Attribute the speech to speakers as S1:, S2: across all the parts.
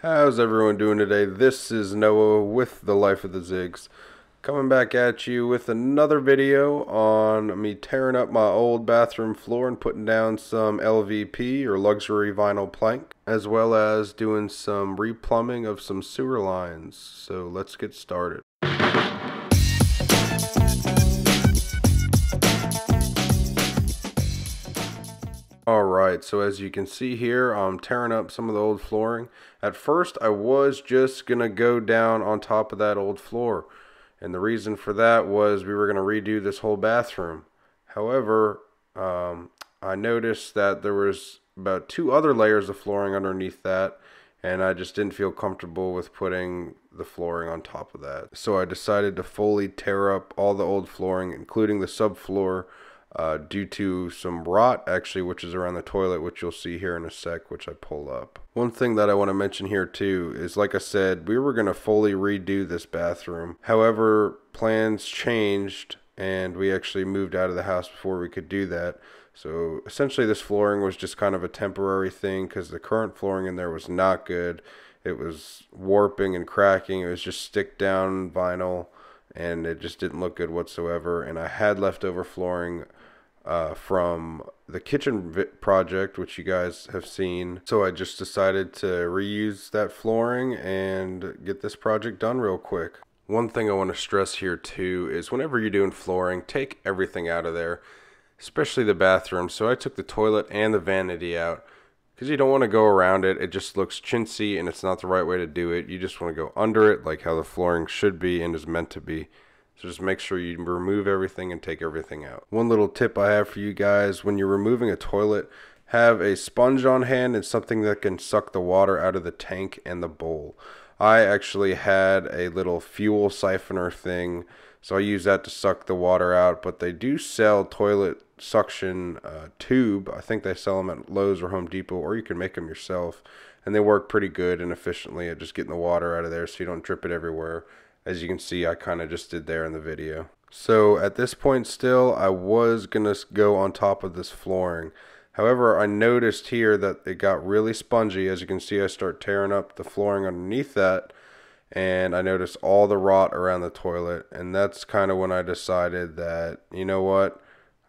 S1: How's everyone doing today? This is Noah with The Life of the Zigs, coming back at you with another video on me tearing up my old bathroom floor and putting down some LVP or luxury vinyl plank, as well as doing some replumbing of some sewer lines. So let's get started. Alright, so as you can see here, I'm tearing up some of the old flooring. At first, I was just going to go down on top of that old floor. And the reason for that was we were going to redo this whole bathroom. However, I noticed that there was about 2 other layers of flooring underneath that. And I just didn't feel comfortable with putting the flooring on top of that. So I decided to fully tear up all the old flooring, including the subfloor, due to some rot actually, which is around the toilet, which you'll see here in a sec, which I pull up. One thing that I want to mention here too is, like I said, we were going to fully redo this bathroom. However, plans changed and we actually moved out of the house before we could do that. So essentially this flooring was just kind of a temporary thing because the current flooring in there was not good. It was warping and cracking. It was just stick down vinyl and it just didn't look good whatsoever. And I had leftover flooring from the kitchen project, which you guys have seen. So I just decided to reuse that flooring and get this project done real quick. One thing I want to stress here too is whenever you're doing flooring, take everything out of there, especially the bathroom. So I took the toilet and the vanity out because you don't want to go around it. It just looks chintzy and it's not the right way to do it. You just want to go under it like how the flooring should be and is meant to be. So just make sure you remove everything and take everything out. One little tip I have for you guys: when you're removing a toilet, have a sponge on hand and something that can suck the water out of the tank and the bowl. I actually had a little fuel siphoner thing, so I use that to suck the water out, but they do sell toilet suction tube. I think they sell them at Lowe's or Home Depot, or you can make them yourself, and they work pretty good and efficiently at just getting the water out of there so you don't drip it everywhere. As you can see, I kind of just did there in the video. So at this point still, I was going to go on top of this flooring. However, I noticed here that it got really spongy. As you can see, I start tearing up the flooring underneath that. And I noticed all the rot around the toilet. And that's kind of when I decided that, you know what?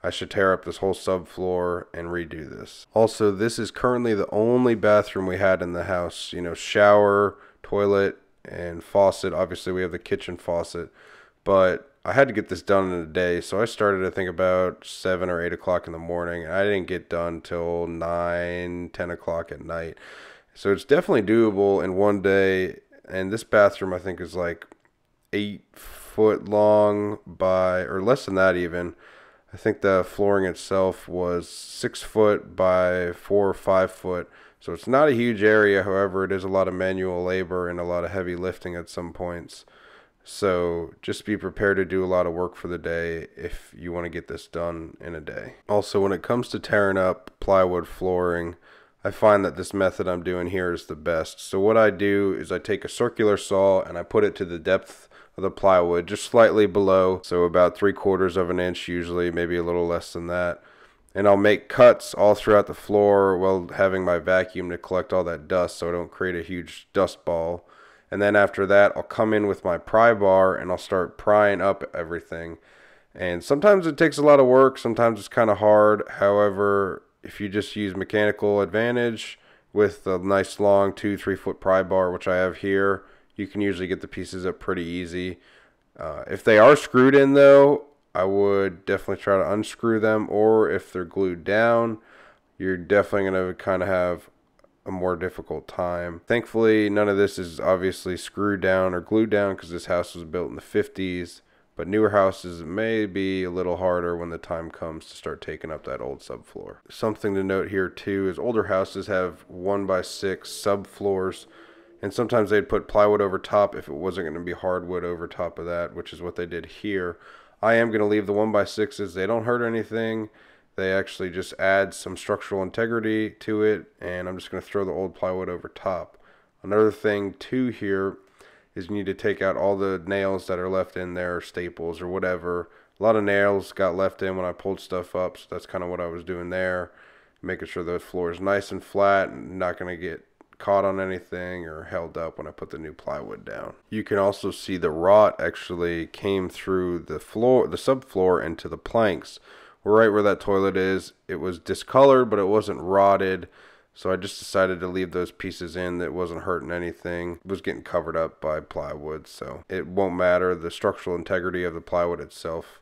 S1: I should tear up this whole subfloor and redo this. Also, this is currently the only bathroom we had in the house. You know, shower, toilet, and faucet. Obviously we have the kitchen faucet, but I had to get this done in a day, so I started I think about 7 or 8 o'clock in the morning, and I didn't get done till 9, 10 o'clock at night. So it's definitely doable in one day. And this bathroom I think is like 8 foot long by, or less than that even. I think the flooring itself was 6 foot by 4 or 5 foot. So it's not a huge area. However, it is a lot of manual labor and a lot of heavy lifting at some points. So just be prepared to do a lot of work for the day if you want to get this done in a day. Also, when it comes to tearing up plywood flooring, I find that this method I'm doing here is the best. So what I do is I take a circular saw and I put it to the depth of the plywood, just slightly below, so about 3/4 of an inch usually, maybe a little less than that. And I'll make cuts all throughout the floor while having my vacuum to collect all that dust so I don't create a huge dust ball. And then after that, I'll come in with my pry bar and I'll start prying up everything. And sometimes it takes a lot of work, sometimes it's kind of hard. However, if you just use mechanical advantage with a nice long 2-3 foot pry bar, which I have here, you can usually get the pieces up pretty easy. If they are screwed in though, I would definitely try to unscrew them, or if they're glued down, you're definitely going to kind of have a more difficult time. Thankfully, none of this is obviously screwed down or glued down because this house was built in the 50s, but newer houses may be a little harder when the time comes to start taking up that old subfloor. Something to note here too is older houses have 1x6 subfloors, and sometimes they'd put plywood over top if it wasn't going to be hardwood over top of that, which is what they did here. I am going to leave the 1x6s. They don't hurt anything. They actually just add some structural integrity to it, and I'm just going to throw the old plywood over top. Another thing too here is you need to take out all the nails that are left in there, staples or whatever. A lot of nails got left in when I pulled stuff up, so that's kind of what I was doing there, making sure the floor is nice and flat and not going to get caught on anything or held up when I put the new plywood down. You can also see the rot actually came through the floor, the subfloor, into the planks. Right where that toilet is, it was discolored, but it wasn't rotted. So I just decided to leave those pieces in. That wasn't hurting anything. It was getting covered up by plywood, so it won't matter. The structural integrity of the plywood itself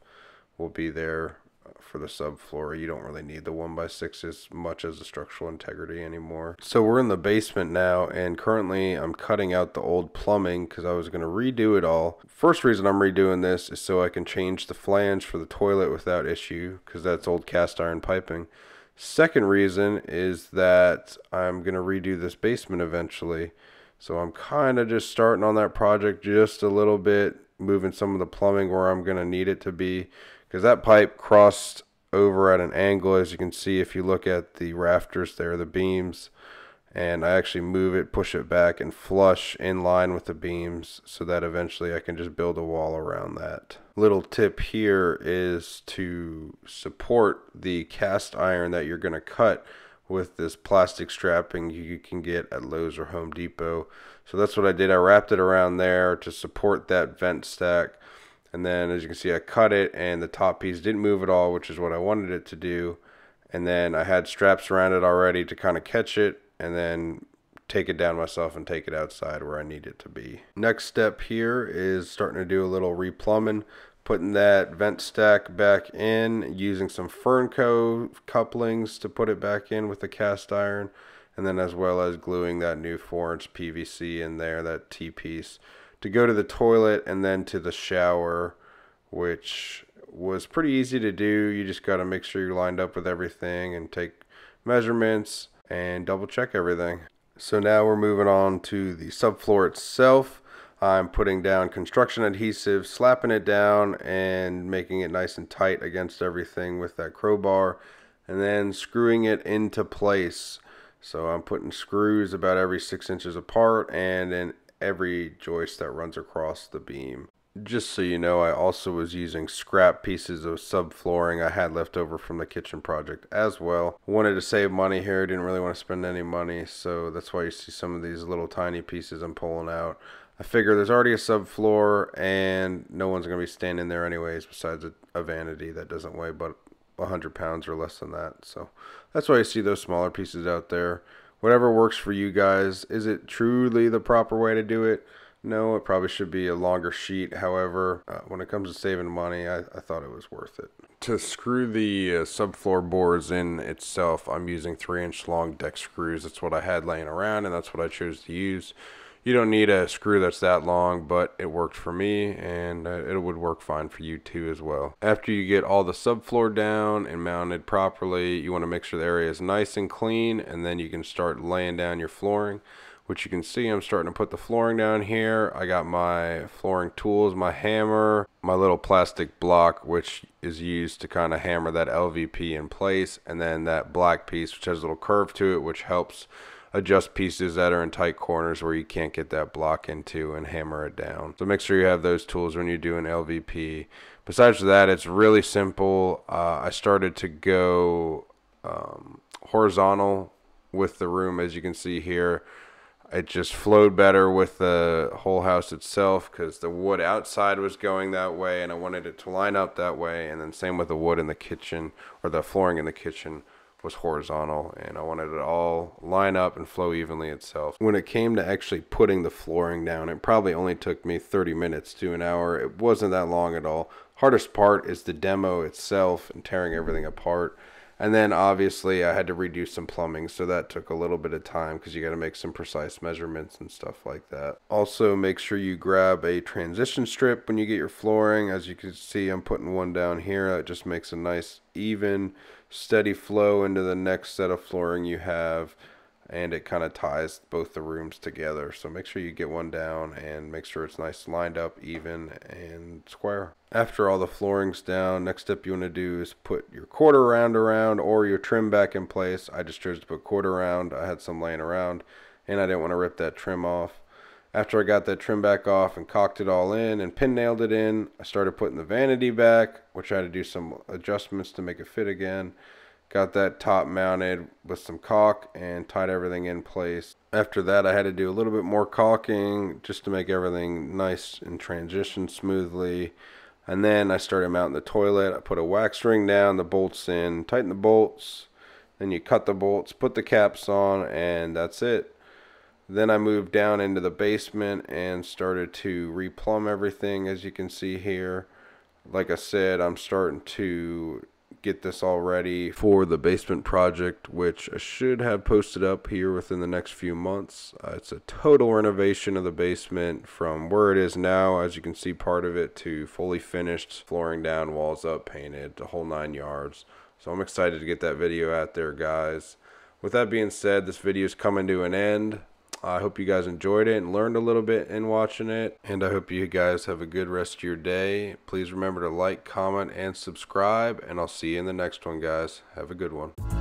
S1: will be there for the subfloor. You don't really need the 1x6 as much as the structural integrity anymore. So we're in the basement now, and currently I'm cutting out the old plumbing because I was going to redo it all. First reason I'm redoing this is so I can change the flange for the toilet without issue, because that's old cast iron piping. Second reason is that I'm going to redo this basement eventually. So I'm kind of just starting on that project just a little bit, moving some of the plumbing where I'm going to need it to be, because that pipe crossed over at an angle, as you can see if you look at the rafters there, the beams, and I actually move it, push it back, and flush in line with the beams so that eventually I can just build a wall around that. Little tip here is to support the cast iron that you're going to cut with this plastic strapping you can get at Lowe's or Home Depot. So that's what I did. I wrapped it around there to support that vent stack. And then as you can see, I cut it and the top piece didn't move at all, which is what I wanted it to do. And then I had straps around it already to kind of catch it and then take it down myself and take it outside where I need it to be. Next step here is starting to do a little replumbing, putting that vent stack back in, using some Fernco couplings to put it back in with the cast iron, and then as well as gluing that new 4-inch PVC in there, that T-piece, to go to the toilet and then to the shower, which was pretty easy to do. You just got to make sure you're lined up with everything and take measurements and double check everything. So now we're moving on to the subfloor itself. I'm putting down construction adhesive, slapping it down and making it nice and tight against everything with that crowbar, and then screwing it into place. So I'm putting screws about every 6 inches apart and in every joist that runs across the beam. Just so you know, I also was using scrap pieces of subflooring I had left over from the kitchen project as well. Wanted to save money here, didn't really want to spend any money, so that's why you see some of these little tiny pieces I'm pulling out. I figure there's already a subfloor and no one's going to be standing there anyways besides a vanity that doesn't weigh but 100 pounds or less than that. So that's why you see those smaller pieces out there. Whatever works for you guys. Is it truly the proper way to do it? No, it probably should be a longer sheet. However, when it comes to saving money, I thought it was worth it. To screw the subfloor boards in itself, I'm using 3-inch long deck screws. That's what I had laying around, and that's what I chose to use. You don't need a screw that's that long, but it worked for me, and it would work fine for you too as well. After you get all the subfloor down and mounted properly, you want to make sure the area is nice and clean, and then you can start laying down your flooring. Which you can see I'm starting to put the flooring down here. I got my flooring tools, my hammer, my little plastic block, which is used to kind of hammer that LVP in place, and then that black piece, which has a little curve to it, which helps adjust pieces that are in tight corners where you can't get that block into and hammer it down. So make sure you have those tools when you're doing LVP. Besides that, it's really simple. I started to go horizontal with the room, as you can see here. It just flowed better with the whole house itself because the wood outside was going that way and I wanted it to line up that way, and then same with the wood in the kitchen, or the flooring in the kitchen was horizontal, and I wanted it all line up and flow evenly itself. When it came to actually putting the flooring down, it probably only took me 30 minutes to an hour. It wasn't that long at all. Hardest part is the demo itself and tearing everything apart. And then obviously I had to redo some plumbing, so that took a little bit of time because you got to make some precise measurements and stuff like that. Also, make sure you grab a transition strip when you get your flooring. As you can see, I'm putting one down here. It just makes a nice even steady flow into the next set of flooring you have, and it kind of ties both the rooms together. So make sure you get one down and make sure it's nice lined up, even, and square. After all the flooring's down, next step you want to do is put your quarter round around or your trim back in place. I just chose to put quarter round. I had some laying around and I didn't want to rip that trim off. After I got that trim back off and caulked it all in and pin nailed it in, I started putting the vanity back, which I had to do some adjustments to make it fit again. got that top mounted with some caulk and tied everything in place. After that, I had to do a little bit more caulking just to make everything nice and transition smoothly. And then I started mounting the toilet. I put a wax ring down, the bolts in, tighten the bolts, then you cut the bolts, put the caps on, and that's it. Then I moved down into the basement and started to replumb everything, as you can see here. Like I said, I'm starting to get this all ready for the basement project, which I should have posted up here within the next few months. It's a total renovation of the basement from where it is now, as you can see, part of it, to fully finished, flooring down, walls up, painted, the whole 9 yards. So I'm excited to get that video out there, guys. With that being said, this video is coming to an end. I hope you guys enjoyed it and learned a little bit in watching it. And I hope you guys have a good rest of your day. Please remember to like, comment, and subscribe. And I'll see you in the next one, guys. Have a good one.